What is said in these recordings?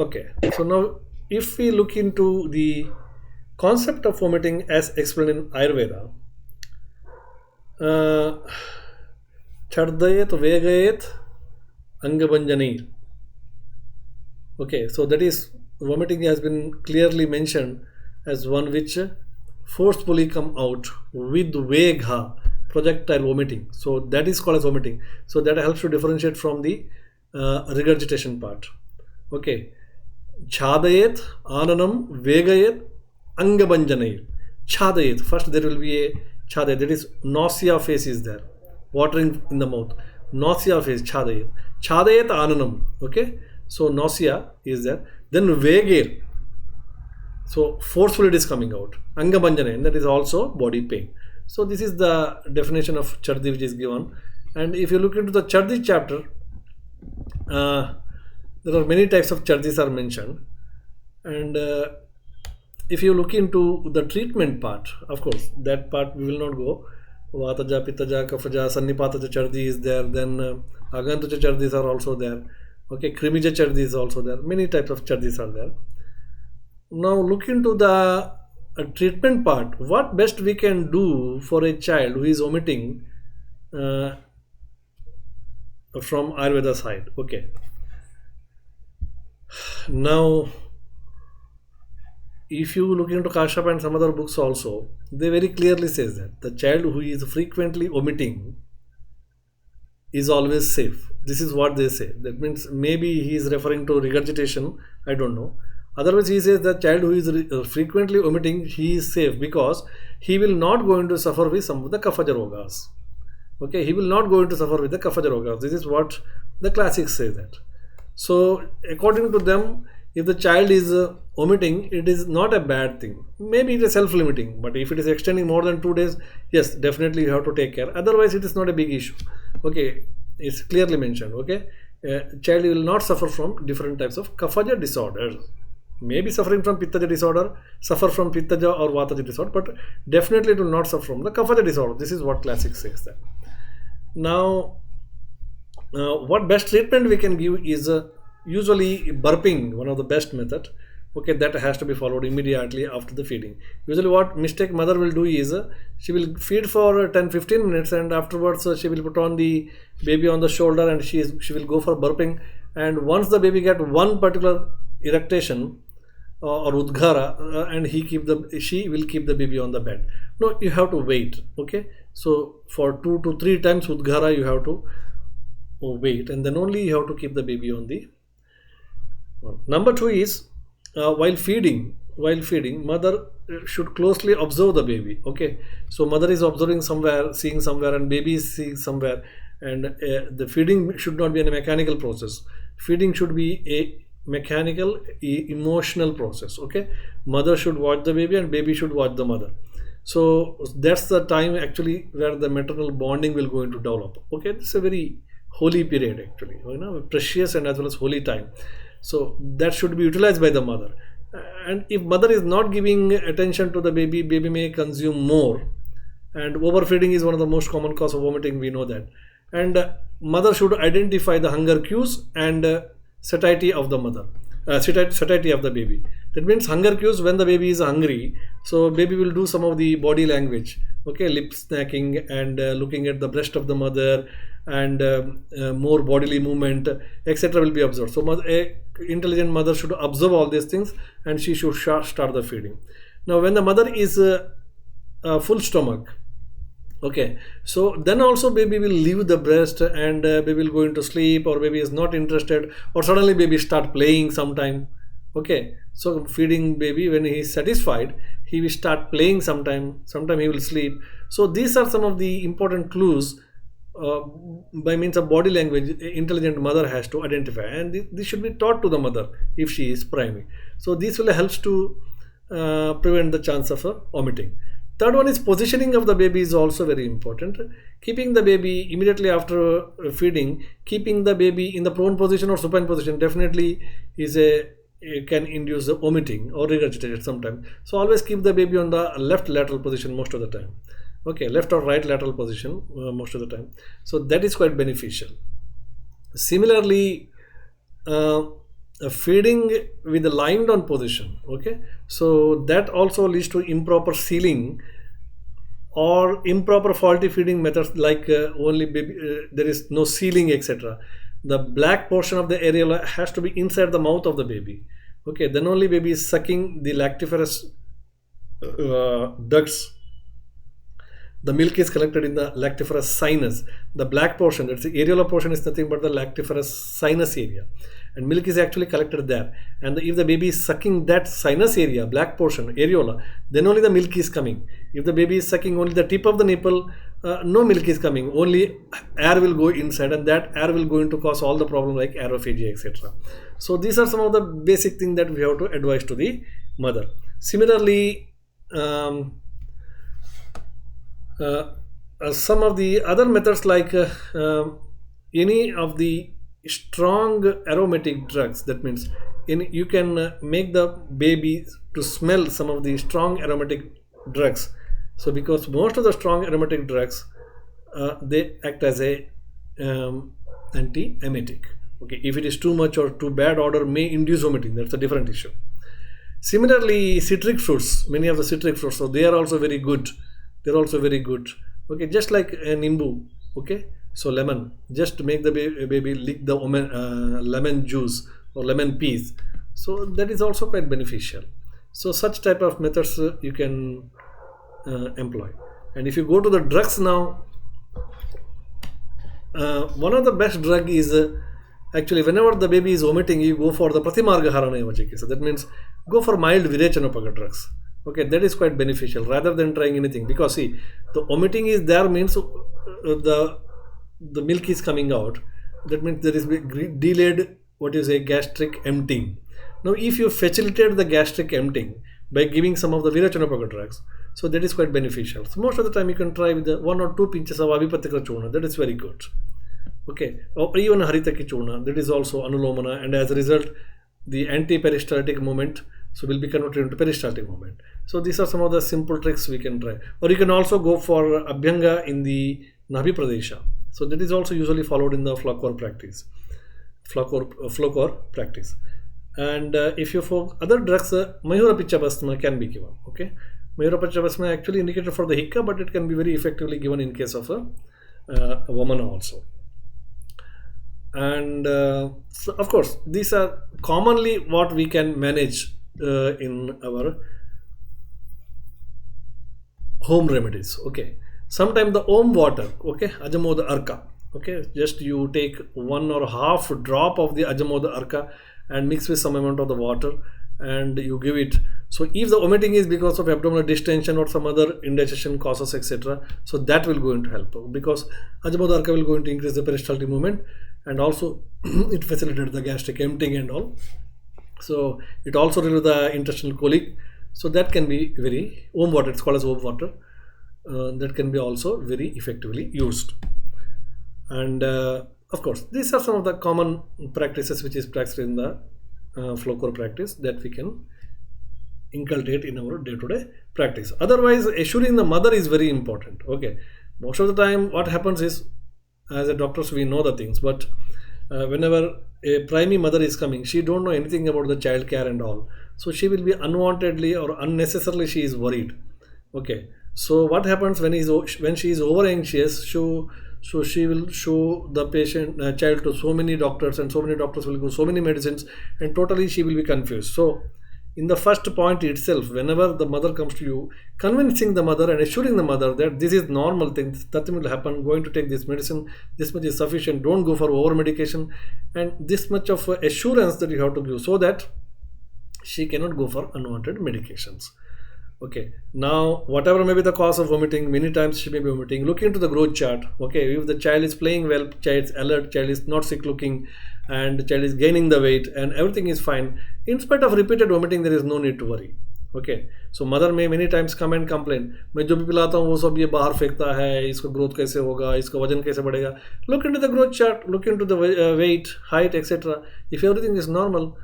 Okay, so now if we look into the concept of vomiting as explained in Ayurveda, uh, chardayet vegayet angabanjanir. Okay, so that is vomiting has been clearly mentioned as one which forcefully come out with vegha, projectile vomiting. So that is called as vomiting. So that helps to differentiate from the regurgitation part. Okay, chadayet, ananam, vegayet, angabanjanayet. Chadayet. First there will be a chadayet. That is nausea phase is there. Watering in the mouth. Nausea phase, chadayet. Chadayet ananam. Okay. So nausea is there. Then vegir. So forcefully it is coming out. Angabanjanayet. That is also body pain. So this is the definition of chardi which is given. And if you look into the chardi chapter, uh, there are many types of charges are mentioned, and if you look into the treatment part, of course that part we will not go. Vataja, Pittaja, Kafaja, Sannipataja chardi is there, then Agantuja chardis are also there. Okay, Krimija chardi is also there. Many types of chardis are there. Now look into the treatment part. What best we can do for a child who is vomiting uh, from Ayurveda side? Okay, now if you look into Kashyap and some other books also, they very clearly says that the child who is frequently vomiting is always safe. This is what they say. That means maybe he is referring to regurgitation. I don't know. Otherwise, he says the child who is frequently vomiting, he is safe because he will not going to suffer with some of the kaphaja rogas. Okay, he will not going to suffer with the kaphaja rogas. This is what the classics say that. So according to them, if the child is vomiting, it is not a bad thing. Maybe it is self-limiting, but if it is extending more than 2 days, yes, definitely you have to take care. Otherwise, it is not a big issue. Okay, it's clearly mentioned. Okay, child will not suffer from different types of kaphaja disorders. Maybe suffering from pittaja disorder, suffer from pittaja or vataja disorder, but definitely it will not suffer from the kaphaja disorder. This is what classic says that. Now, what best treatment we can give is usually burping, one of the best method. Okay, that has to be followed immediately after the feeding. Usually what mistake mother will do is she will feed for 10-15 minutes, and afterwards she will put on the baby on the shoulder, and she will go for burping. And once the baby get one particular eructation or udgara, and she will keep the baby on the bed. No, you have to wait. Okay, so for 2 to 3 times udgara you have to wait, and then only you have to keep the baby on the number 2 is while feeding mother should closely observe the baby. Okay, so mother is observing somewhere, seeing somewhere, and baby is seeing somewhere, and the feeding should not be a mechanical process. Feeding should be a mechanical emotional process. Okay, mother should watch the baby and baby should watch the mother. So that's the time actually where the maternal bonding will going to develop. Okay, it's a very holy period actually, precious and as well as holy time. So that should be utilized by the mother. And if mother is not giving attention to the baby, baby may consume more. And overfeeding is one of the most common cause of vomiting, we know that. And mother should identify the hunger cues and satiety of the mother, satiety of the baby. That means hunger cues when the baby is hungry. So baby will do some of the body language. Okay, lip snacking and looking at the breast of the mother, and more bodily movement, etc. will be observed. So a intelligent mother should observe all these things, and she should start the feeding. Now when the mother is full stomach, okay, so then also baby will leave the breast, and baby will go into sleep, or baby is not interested, or suddenly baby start playing sometime. Okay, so feeding baby, when he is satisfied, he will start playing sometime he will sleep. So these are some of the important clues by means of body language intelligent mother has to identify, and this should be taught to the mother if she is primary. So this will helps to prevent the chance of vomiting. Third one is positioning of the baby is also very important. Keeping the baby immediately after feeding, keeping the baby in the prone position or supine position definitely is it can induce the vomiting or regurgitation sometimes. So always keep the baby on the left lateral position most of the time. Okay, left or right lateral position most of the time. So that is quite beneficial. Similarly, feeding with the lying down position. Okay, so that also leads to improper sealing or improper faulty feeding methods, like only baby, there is no sealing, etc. The black portion of the areola has to be inside the mouth of the baby. Okay, then only baby is sucking the lactiferous ducts. The milk is collected in the lactiferous sinus. The black portion, that's the areola portion, is nothing but the lactiferous sinus area, and milk is actually collected there. And if the baby is sucking that sinus area, black portion, areola, then only the milk is coming. If the baby is sucking only the tip of the nipple, no milk is coming. Only air will go inside, and that air will going to cause all the problem like aerophagia, etc. So these are some of the basic things that we have to advise to the mother. Similarly, some of the other methods, like any of the strong aromatic drugs, that means you can make the baby to smell some of the strong aromatic drugs. So because most of the strong aromatic drugs, they act as a anti-emetic. Okay, if it is too much or too bad odor, may induce vomiting. That's a different issue. Similarly, citric fruits, many of the citric fruits, so they are also very good. They're also very good. Okay, just like a nimbu. Okay, so lemon, just to make the baby lick the lemon juice or lemon peas. So that is also quite beneficial. So such type of methods you can employ. And if you go to the drugs now, one of the best drug is actually, whenever the baby is vomiting, you go for the Pratimarga Harana. So that means go for mild Virechanapaga drugs. Okay, that is quite beneficial rather than trying anything, because see, the vomiting is there means the milk is coming out. That means there is delayed, what you say, gastric emptying. Now, if you facilitate the gastric emptying by giving some of the Virechanapaga drugs, so that is quite beneficial. So most of the time you can try with the 1 or 2 pinches of Avipatika Churna. That is very good. Okay, or even Haritaki Churna, that is also Anulomana, and as a result, the anti-peristaltic movement will be converted into peristaltic movement. So these are some of the simple tricks we can try. Or you can also go for Abhyanga in the Nabhi Pradesha. So that is also usually followed in the Flockhorn practice. Flockhorn practice. And if you for other drugs, Mayura Pichabhasma can be given. Okay, Mayura Pichabhasma actually indicated for the hiccup, but it can be very effectively given in case of a woman also. And so of course, these are commonly what we can manage in our home remedies. Okay, sometimes the om water, okay, Ajamoda Arka, okay, just you take 1 or half drop of the Ajamoda Arka and mix with some amount of the water and you give it. So if the vomiting is because of abdominal distension or some other indigestion causes, etc., so that will going to help, because Ajamoda Arka will going to increase the peristaltic movement, and also it facilitates the gastric emptying and all. So it also relieves the intestinal colic. So that can be very warm water. It's called as warm water. That can be also very effectively used. And of course, these are some of the common practices which is practiced in the Flockhorn practice that we can inculcate in our day-to-day practice. Otherwise, assuring the mother is very important. Okay, most of the time, what happens is, as a doctors, we know the things, but whenever a primary mother is coming, she don't know anything about the child care and all, so she will be unwantedly or unnecessarily she is worried. Okay, so what happens when she is over anxious, so she will show the patient child to so many doctors, and so many doctors will give so many medicines, and totally she will be confused. So in the first point itself, whenever the mother comes to you, convincing the mother and assuring the mother that this is normal thing, nothing will happen, going to take this medicine, this much is sufficient, don't go for over medication, and this much of assurance that you have to give, so that she cannot go for unwanted medications. Okay, now whatever may be the cause of vomiting, many times she may be vomiting, look into the growth chart. Okay, if the child is playing well, child is alert, child is not sick looking, and the child is gaining the weight and everything is fine, in spite of repeated vomiting, there is no need to worry. Okay, so mother may many times come and complain, मैं जो भी पिलाता हूँ वो सब ये बाहर फेंकता है, इसका growth कैसे होगा, इसका वजन कैसे बढ़ेगा. Look into the growth chart, look into the weight, height, etc. If everything is normal,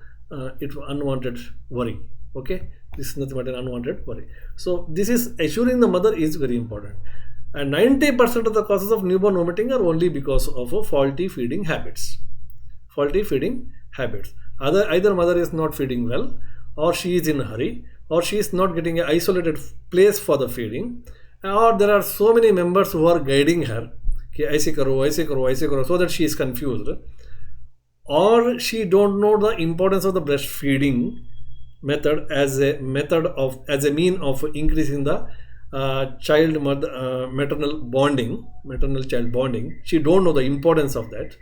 it's unwanted worry. Okay, this is nothing but an unwanted worry. So this is assuring the mother is very important. And 90% of the causes of newborn vomiting are only because of faulty feeding habits. Faulty feeding habits. Either mother is not feeding well, or she is in a hurry, or she is not getting an isolated place for the feeding, or there are so many members who are guiding her कि ऐसे करो ऐसे करो ऐसे करो, so that she is confused, or she don't know the importance of the breastfeeding method as a mean of increasing the child mother maternal child bonding. She don't know the importance of that.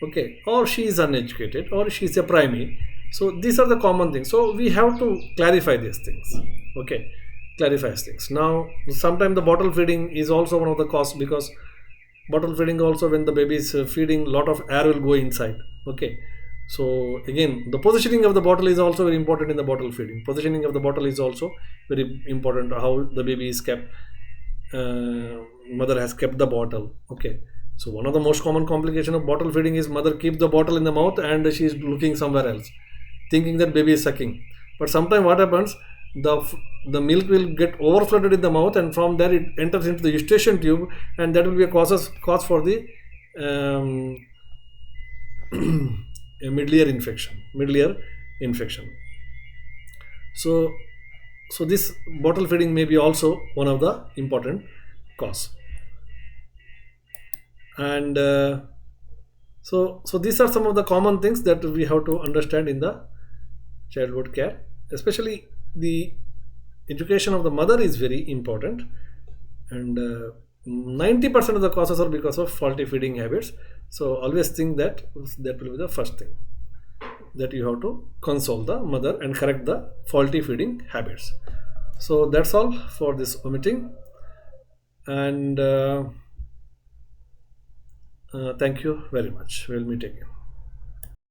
Okay, or she is uneducated, or she is a primary. So these are the common things, so we have to clarify these things. Okay, clarify things. Now sometimes the bottle feeding is also one of the causes, because bottle feeding also, when the baby is feeding, lot of air will go inside. Okay, so again, the positioning of the bottle is also very important in the bottle feeding. Positioning of the bottle is also very important, how the baby is kept, mother has kept the bottle. Okay, so one of the most common complication of bottle feeding is mother keeps the bottle in the mouth and she is looking somewhere else, thinking that baby is sucking. But sometimes what happens, the milk will get overflooded in the mouth, and from there it enters into the eustachian tube, and that will be a cause for the a middle ear infection. So this bottle feeding may be also one of the important cause. And so these are some of the common things that we have to understand in the childhood care. Especially the education of the mother is very important, and 90% of the causes are because of faulty feeding habits. So always think that will be the first thing, that you have to console the mother and correct the faulty feeding habits. So that's all for this meeting, and thank you very much. We'll meet again.